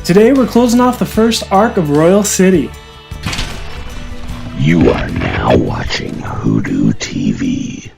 Today we're closing off the first arc of Royal City. You are now watching WhoDooTV.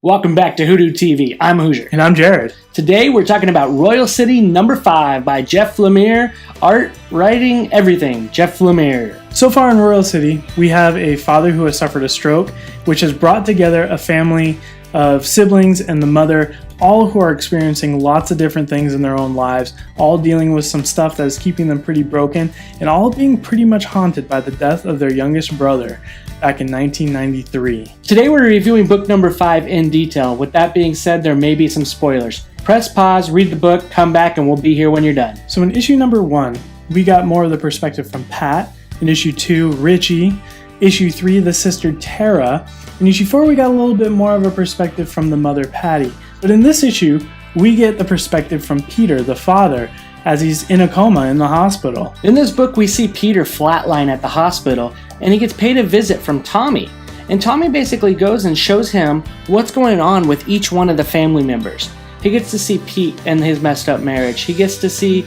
Welcome back to WhoDooTV. I'm Hooser. And I'm Jared. Today we're talking about Royal City number 5 by Jeff Lemire. Art, writing, everything. Jeff Lemire. So far in Royal City, we have a father who has suffered a stroke, which has brought together a family of siblings and the mother, all who are experiencing lots of different things in their own lives, all dealing with some stuff that is keeping them pretty broken, and all being pretty much haunted by the death of their youngest brother back in 1993. Today we're reviewing book number 5 in detail. With that being said, there may be some spoilers. Press pause, read the book, come back, and we'll be here when you're done. So in issue number 1, we got more of the perspective from Pat. In issue 2, Richie. Issue 3, the sister Tara. In issue 4, we got a little bit more of a perspective from the mother Patty. But in this issue, we get the perspective from Peter, the father, as he's in a coma in the hospital. In this book, we see Peter flatline at the hospital, and he gets paid a visit from Tommy. And Tommy basically goes and shows him what's going on with each one of the family members. He gets to see Pete and his messed up marriage. He gets to see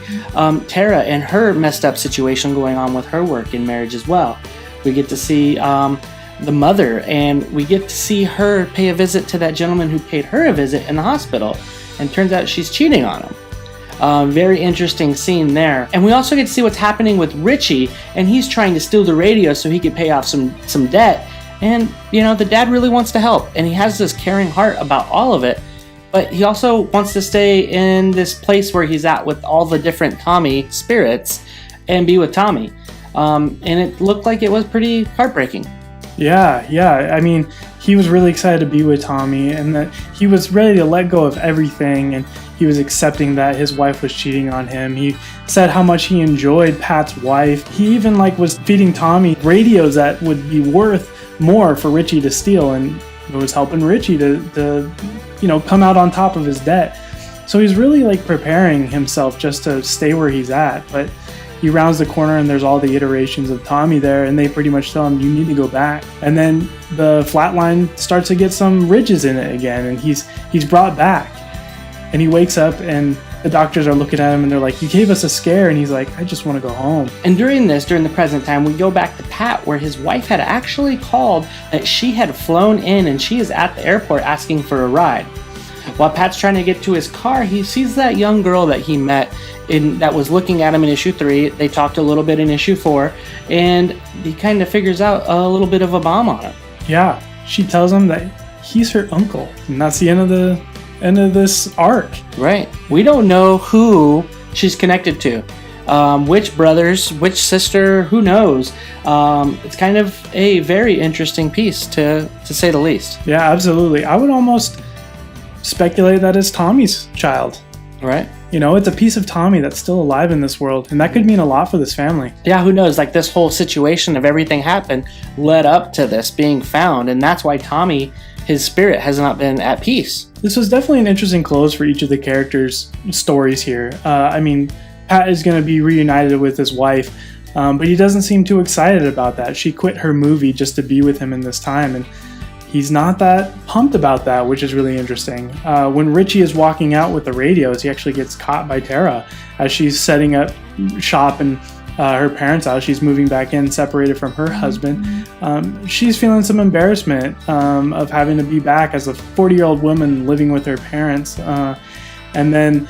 Tara and her messed up situation going on with her work in marriage as well. We get to see the mother, and we get to see her pay a visit to that gentleman who paid her a visit in the hospital, and turns out she's cheating on him. Very interesting scene there. And we also get to see what's happening with Richie, and he's trying to steal the radio so he could pay off some debt. And you know, the dad really wants to help, and he has this caring heart about all of it, but he also wants to stay in this place where he's at with all the different Tommy spirits and be with Tommy. And it looked like it was pretty heartbreaking. Yeah. I mean, he was really excited to be with Tommy, and that he was ready to let go of everything, and he was accepting that his wife was cheating on him. He said how much he enjoyed Pat's wife. He even was feeding Tommy radios that would be worth more for Richie to steal, and it was helping Richie to come out on top of his debt. So he's really preparing himself just to stay where he's at. But he rounds the corner and there's all the iterations of Tommy there, and they pretty much tell him, you need to go back. And then the flatline starts to get some ridges in it again, and he's brought back. And he wakes up and the doctors are looking at him and they're like, you gave us a scare. And he's like, I just want to go home. And during the present time, we go back to Pat, where his wife had actually called that she had flown in and she is at the airport asking for a ride. While Pat's trying to get to his car, he sees that young girl that he met that was looking at him in issue 3. They talked a little bit in issue 4, and he kind of figures out a little bit of a bomb on him. Yeah, she tells him that he's her uncle, and that's the end of this arc. Right. We don't know who she's connected to. Which brothers, which sister, who knows? It's kind of a very interesting piece, to say the least. Yeah, absolutely. I would almost speculate that it's Tommy's child. Right. You know, it's a piece of Tommy that's still alive in this world, and that could mean a lot for this family. Yeah, who knows? This whole situation of everything happened led up to this being found, and that's why Tommy, his spirit, has not been at peace. This was definitely an interesting close for each of the characters' stories here. I mean, Pat is going to be reunited with his wife, but he doesn't seem too excited about that. She quit her movie just to be with him in this time, and he's not that pumped about that, which is really interesting. When Richie is walking out with the radios, he actually gets caught by Tara as she's setting up shop in her parents' house. She's moving back in, separated from her husband. She's feeling some embarrassment of having to be back as a 40-year-old woman living with her parents. And then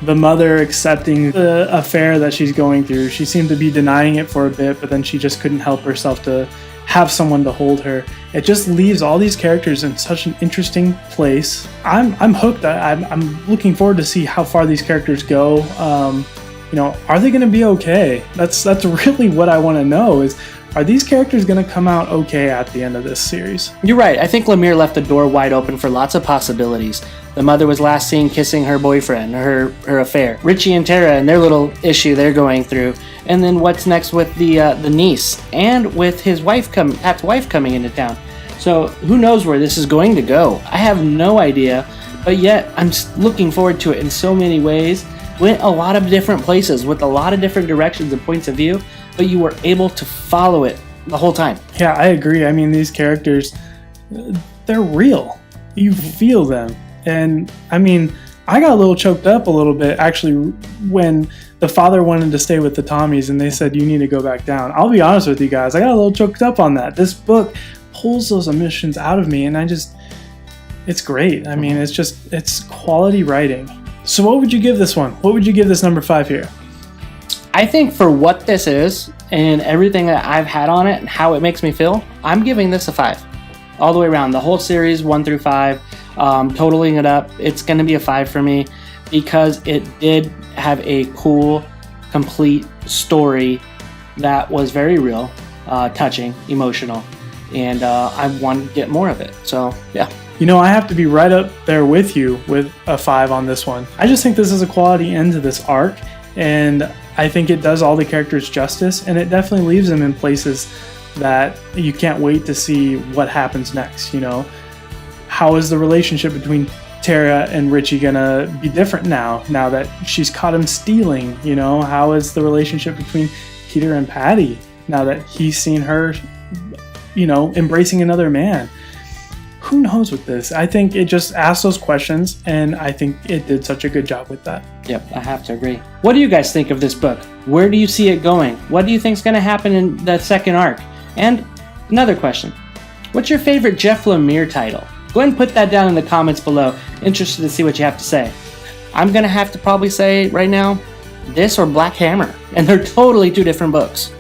the mother accepting the affair that she's going through. She seemed to be denying it for a bit, but then she just couldn't help herself to have someone to hold her. It just leaves all these characters in such an interesting place. I'm hooked. I'm looking forward to see how far these characters go. Are they going to be okay? That's really what I want to know is, are these characters going to come out okay at the end of this series? You're right. I think Lemire left the door wide open for lots of possibilities. The mother was last seen kissing her boyfriend, her affair. Richie and Tara and their little issue they're going through. And then what's next with the niece, and with his wife Pat's wife coming into town. So who knows where this is going to go? I have no idea, but yet I'm looking forward to it in so many ways. Went a lot of different places with a lot of different directions and points of view, but you were able to follow it the whole time. Yeah, I agree. I mean, these characters, they're real. You feel them. And I mean, I got a little choked up a little bit, actually, when the father wanted to stay with the Tommies and they said, you need to go back down. I'll be honest with you guys, I got a little choked up on that. This book pulls those emotions out of me, and it's great. I mean, it's quality writing. So what would you give this one? What would you give this number 5 here? I think for what this is and everything that I've had on it and how it makes me feel, I'm giving this a 5. All the way around. The whole series, 1 through 5, totaling it up, it's going to be a 5 for me because it did have a cool, complete story that was very real, touching, emotional, and I want to get more of it. So, yeah. You know, I have to be right up there with you with a 5 on this one. I just think this is a quality end to this arc, and I think it does all the characters justice, and it definitely leaves them in places that you can't wait to see what happens next, you know? How is the relationship between Tara and Richie gonna be different now that she's caught him stealing, you know? How is the relationship between Peter and Patty now that he's seen her, you know, embracing another man? Who knows with this? I think it just asked those questions, and I think it did such a good job with that. Yep, I have to agree. What do you guys think of this book? Where do you see it going? What do you think is going to happen in the second arc? And another question, what's your favorite Jeff Lemire title? Go ahead and put that down in the comments below. Interested to see what you have to say. I'm going to have to probably say right now, this or Black Hammer. And they're totally 2 different books.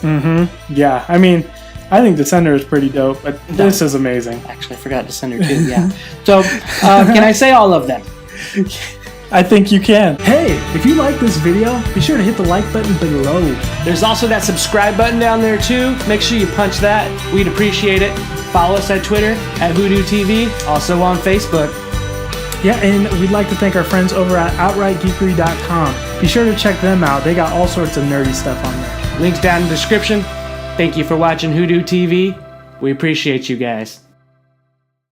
Yeah, I mean, I think Descender is pretty dope, but this is amazing. Actually, I forgot Descender too, yeah. So, can I say all of them? I think you can. Hey, if you like this video, be sure to hit the like button below. There's also that subscribe button down there too. Make sure you punch that. We'd appreciate it. Follow us at Twitter, at WhoDooTV, also on Facebook. Yeah, and we'd like to thank our friends over at OutrightGeekery.com. Be sure to check them out. They got all sorts of nerdy stuff on there. Links down in the description. Thank you for watching WhoDooTV. We appreciate you guys.